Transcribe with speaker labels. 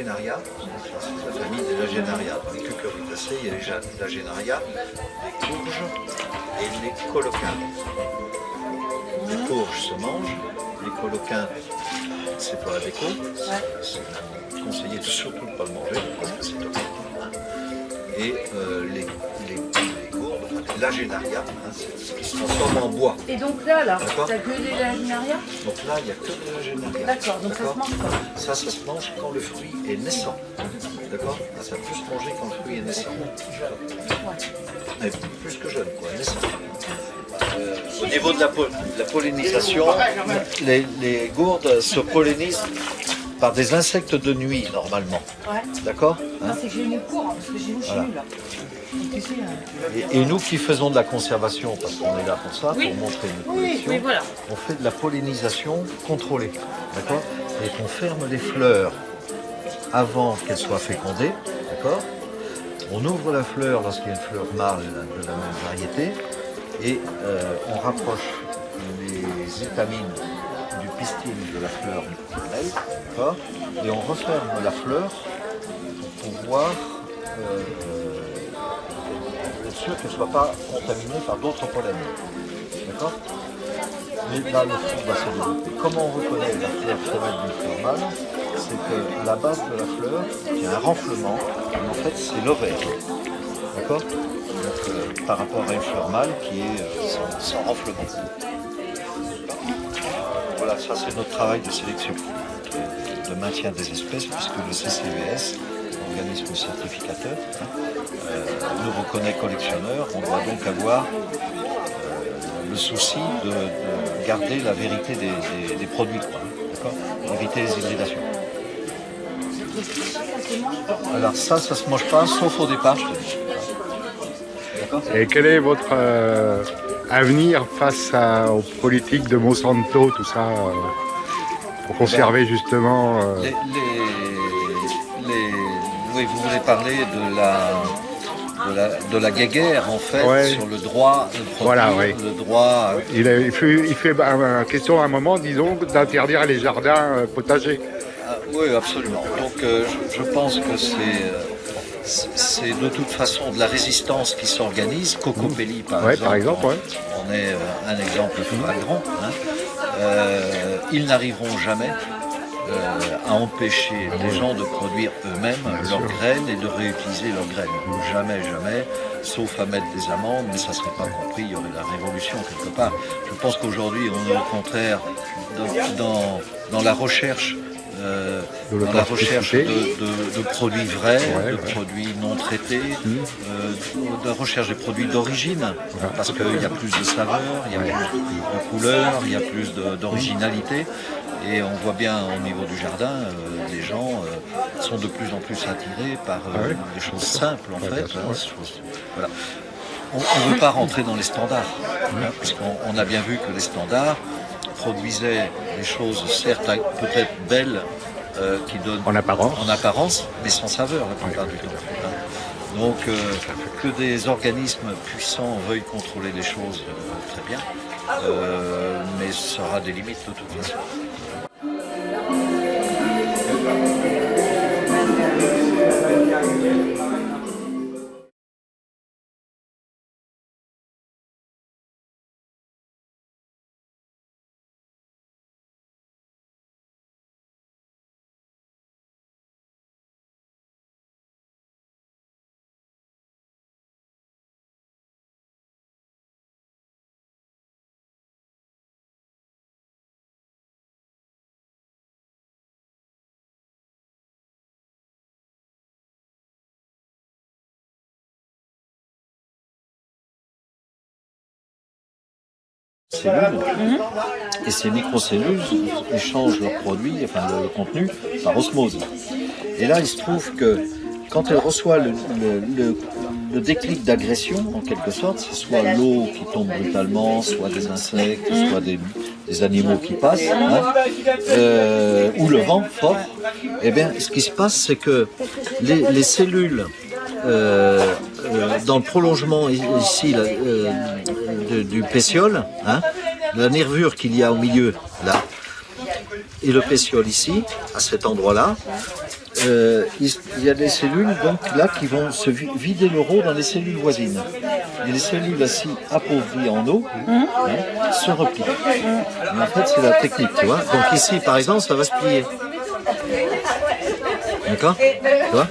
Speaker 1: Lagenaria, c'est la famille des Lagenaria. Dans les cucurbitacées, il y a les Lagenaria, les courges et les coloquins. Les courges se mangent, les coloquins, c'est pour la déco. C'est conseillé de surtout ne pas le manger parce que c'est toxique. Et les gourdes, les Lagenaria, c'est ce qui se transforme en bois.
Speaker 2: Et donc là, t'as que des Lagenaria?
Speaker 1: Donc là, il n'y a que des Lagenaria.
Speaker 2: D'accord, donc ça se mange pas.
Speaker 1: Ça se mange quand le fruit est naissant. D'accord? Ça peut se manger quand le fruit est naissant. Mais plus que jeune, quoi, naissant. Au niveau de la pollinisation, les gourdes se pollinisent par des insectes de nuit, normalement.
Speaker 2: Ouais.
Speaker 1: D'accord?
Speaker 2: Non, c'est que j'ai une cour, parce que j'ai une chez nous, là.
Speaker 1: Et nous qui faisons de la conservation, parce qu'on est là pour ça, pour montrer une collection,
Speaker 2: voilà.
Speaker 1: on fait de la pollinisation contrôlée. D'accord? Et qu'on ferme les fleurs avant qu'elles soient fécondées. D'accord? On ouvre la fleur lorsqu'il y a une fleur mâle de la même variété. Et on rapproche les étamines du pistil de la fleur du femelle, d'accord, et on referme la fleur pour pouvoir être sûr qu'elle ne soit pas contaminée par d'autres pollens. D'accord? Mais là, le fruit va se développer. Comment on reconnaît la fleur femelle d'une fleur mâle? C'est que la base de la fleur, il y a un renflement, et en fait c'est l'ovaire. D'accord? Donc, par rapport à une fleur mâle qui est sans renflement. Voilà, ça c'est notre travail de sélection, de maintien des espèces, puisque le CCES, l'organisme certificateur, nous reconnaît collectionneurs. On doit donc avoir le souci de garder la vérité des produits, d'accord, éviter les hybridations. Alors ça se mange pas, sauf au départ, je te dis.
Speaker 3: Et quel est votre avenir face aux politiques de Monsanto, tout ça, pour conserver justement...
Speaker 1: Oui, vous voulez parler de la guéguerre, en fait, sur le droit de produire,
Speaker 3: voilà, oui.
Speaker 1: Le droit...
Speaker 3: Il fait question à un moment, disons, d'interdire les jardins potagers.
Speaker 1: Oui, absolument. Donc je pense que c'est de toute façon de la résistance qui s'organise. Cocopelli, par exemple, on est un exemple flagrant. Ils n'arriveront jamais à empêcher les gens de produire eux-mêmes leurs graines et de réutiliser leurs graines. Jamais, jamais, sauf à mettre des amendes, mais ça ne serait pas compris, il y aurait la révolution quelque part. Je pense qu'aujourd'hui, on est au contraire dans la recherche de produits vrais, de produits non traités, de la recherche des produits d'origine, parce qu'il y a plus de saveur, il y a plus de couleurs, il y a plus d'originalité. Et on voit bien au niveau du jardin, les gens sont de plus en plus attirés par des choses simples, en fait. Voilà. On ne veut pas rentrer dans les standards, puisqu'on a bien vu que les standards produisaient des choses certes peut-être belles, qui donnent en apparence, mais sans saveur la plupart du temps. Donc que des organismes puissants veuillent contrôler les choses, très bien, mais ça aura des limites de toute façon. Cellules, et ces microcellules échangent leurs produits, enfin le contenu, par osmose. Et là, il se trouve que quand elle reçoit le déclic d'agression, en quelque sorte, c'est soit l'eau qui tombe brutalement, soit des insectes, soit des animaux qui passent, ou le vent fort, eh bien, ce qui se passe, c'est que les cellules dans le prolongement ici du pétiole, la nervure qu'il y a au milieu là, et le pétiole ici, à cet endroit-là, il y a des cellules donc là qui vont se vider l'euro dans les cellules voisines. Et les cellules assis appauvries en eau se replient. Et en fait, c'est la technique, tu vois. Donc ici, par exemple, ça va se plier. D'accord? Tu vois?